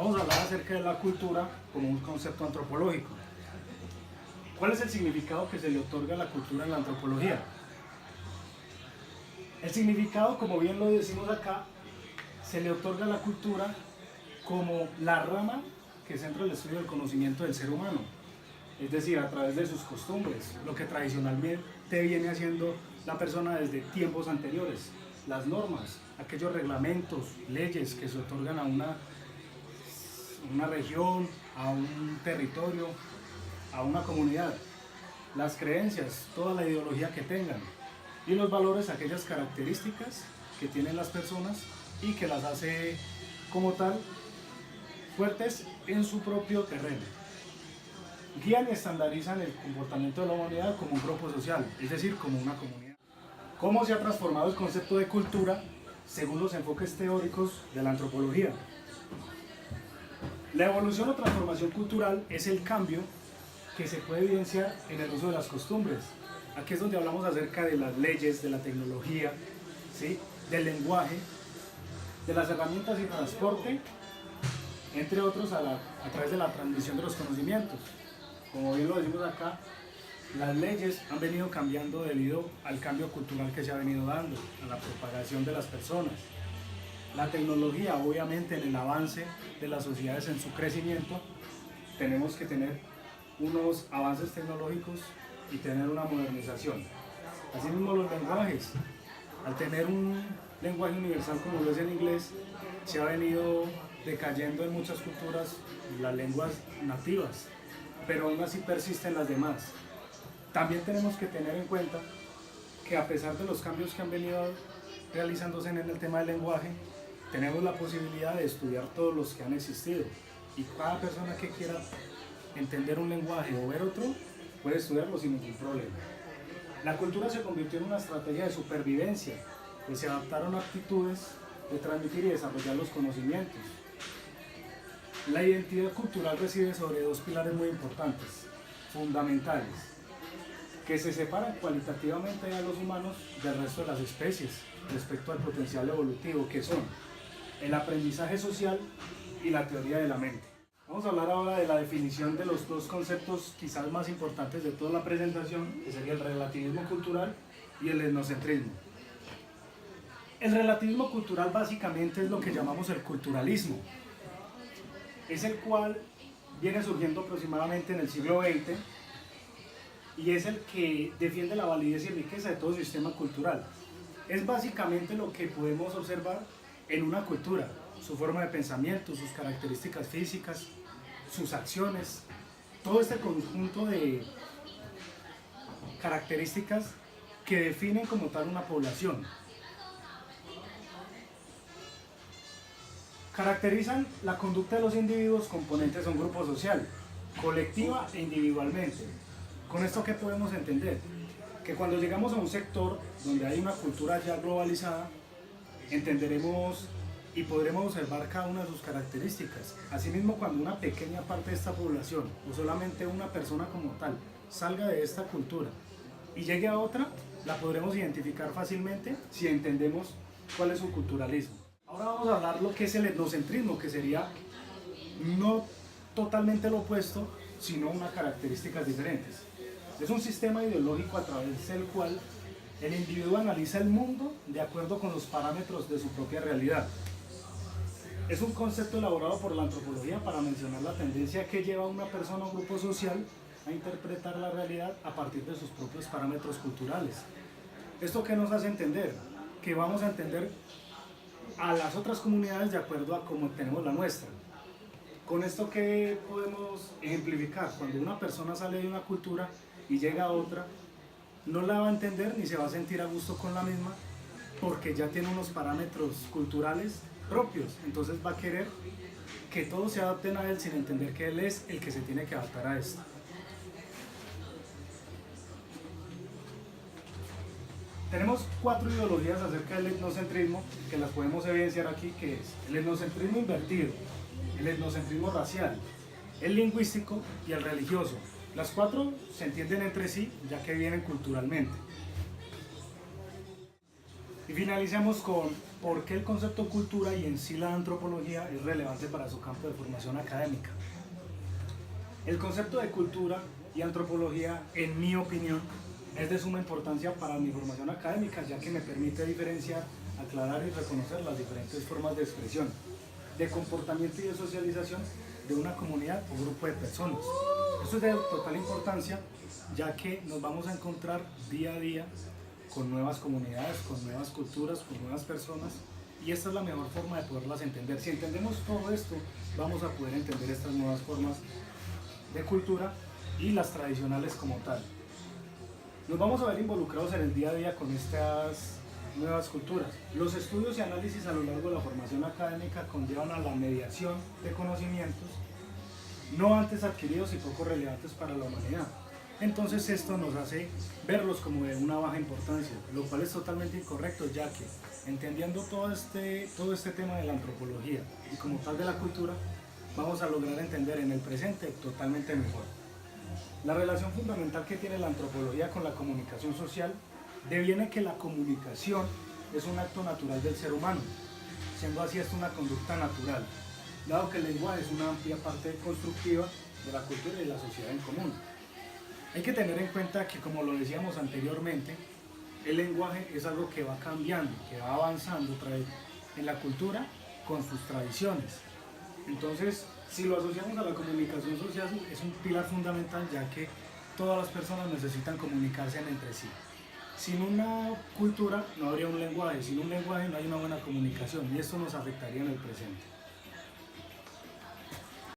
Vamos a hablar acerca de la cultura como un concepto antropológico. ¿Cuál es el significado que se le otorga a la cultura en la antropología? El significado, como bien lo decimos acá, se le otorga a la cultura como la rama que centra el estudio del conocimiento del ser humano, es decir, a través de sus costumbres, lo que tradicionalmente viene haciendo la persona desde tiempos anteriores, las normas, aquellos reglamentos, leyes que se otorgan a una región, a un territorio, a una comunidad, las creencias, toda la ideología que tengan, y los valores, aquellas características que tienen las personas y que las hace como tal fuertes en su propio terreno. Guían y estandarizan el comportamiento de la humanidad como un grupo social, es decir, como una comunidad. ¿Cómo se ha transformado el concepto de cultura según los enfoques teóricos de la antropología? La evolución o transformación cultural es el cambio que se puede evidenciar en el uso de las costumbres. Aquí es donde hablamos acerca de las leyes, de la tecnología, ¿sí? Del lenguaje, de las herramientas y transporte, entre otros a través de la transmisión de los conocimientos. Como bien lo decimos acá, las leyes han venido cambiando debido al cambio cultural que se ha venido dando, a la propagación de las personas. La tecnología, obviamente, en el avance de las sociedades en su crecimiento, tenemos que tener unos avances tecnológicos y tener una modernización. Asimismo, los lenguajes, al tener un lenguaje universal como lo es el inglés, se ha venido decayendo en muchas culturas las lenguas nativas, pero aún así persisten las demás. También tenemos que tener en cuenta que a pesar de los cambios que han venido realizándose en el tema del lenguaje, tenemos la posibilidad de estudiar todos los que han existido, y cada persona que quiera entender un lenguaje o ver otro puede estudiarlo sin ningún problema. La cultura se convirtió en una estrategia de supervivencia, pues se adaptaron actitudes de transmitir y desarrollar los conocimientos. La identidad cultural reside sobre dos pilares muy importantes, fundamentales, que se separan cualitativamente a los humanos del resto de las especies respecto al potencial evolutivo, que son el aprendizaje social y la teoría de la mente. Vamos a hablar ahora de la definición de los dos conceptos quizás más importantes de toda la presentación, que sería el relativismo cultural y el etnocentrismo. El relativismo cultural básicamente es lo que llamamos el culturalismo. Es el cual viene surgiendo aproximadamente en el siglo XX y es el que defiende la validez y riqueza de todo sistema cultural. Es básicamente lo que podemos observar en una cultura, su forma de pensamiento, sus características físicas, sus acciones, todo este conjunto de características que definen como tal una población. Caracterizan la conducta de los individuos componentes de un grupo social, colectiva e individualmente. ¿Con esto qué podemos entender? Que cuando llegamos a un sector donde hay una cultura ya globalizada, entenderemos y podremos observar cada una de sus características. Asimismo, cuando una pequeña parte de esta población, o solamente una persona como tal, salga de esta cultura y llegue a otra, la podremos identificar fácilmente si entendemos cuál es su culturalismo. Ahora vamos a hablar lo que es el etnocentrismo, que sería no totalmente lo opuesto, sino unas características diferentes. Es un sistema ideológico a través del cual el individuo analiza el mundo de acuerdo con los parámetros de su propia realidad. Es un concepto elaborado por la antropología para mencionar la tendencia que lleva a una persona o grupo social a interpretar la realidad a partir de sus propios parámetros culturales. ¿Esto qué nos hace entender? Que vamos a entender a las otras comunidades de acuerdo a cómo tenemos la nuestra. Con esto, ¿qué podemos ejemplificar? Cuando una persona sale de una cultura y llega a otra, no la va a entender ni se va a sentir a gusto con la misma, porque ya tiene unos parámetros culturales propios. Entonces va a querer que todos se adapten a él sin entender que él es el que se tiene que adaptar a esto. Tenemos 4 ideologías acerca del etnocentrismo que las podemos evidenciar aquí, que es el etnocentrismo invertido, el etnocentrismo racial, el lingüístico y el religioso. Las 4 se entienden entre sí, ya que vienen culturalmente. Y finalicemos con por qué el concepto cultura y en sí la antropología es relevante para su campo de formación académica. El concepto de cultura y antropología, en mi opinión, es de suma importancia para mi formación académica, ya que me permite diferenciar, aclarar y reconocer las diferentes formas de expresión, de comportamiento y de socialización de una comunidad o grupo de personas. Esto es de total importancia, ya que nos vamos a encontrar día a día con nuevas comunidades, con nuevas culturas, con nuevas personas, y esta es la mejor forma de poderlas entender. Si entendemos todo esto, vamos a poder entender estas nuevas formas de cultura y las tradicionales como tal. Nos vamos a ver involucrados en el día a día con estas nuevas culturas. Los estudios y análisis a lo largo de la formación académica conllevan a la mediación de conocimientos no antes adquiridos y poco relevantes para la humanidad. Entonces esto nos hace verlos como de una baja importancia, lo cual es totalmente incorrecto, ya que entendiendo todo este tema de la antropología y como tal de la cultura, vamos a lograr entender en el presente totalmente mejor. La relación fundamental que tiene la antropología con la comunicación social deviene que la comunicación es un acto natural del ser humano, siendo así esto una conducta natural, dado que el lenguaje es una amplia parte constructiva de la cultura y de la sociedad en común. Hay que tener en cuenta que, como lo decíamos anteriormente, el lenguaje es algo que va cambiando, que va avanzando en la cultura con sus tradiciones. Entonces, si lo asociamos a la comunicación social, es un pilar fundamental, ya que todas las personas necesitan comunicarse entre sí. Sin una cultura no habría un lenguaje, sin un lenguaje no hay una buena comunicación, y esto nos afectaría en el presente.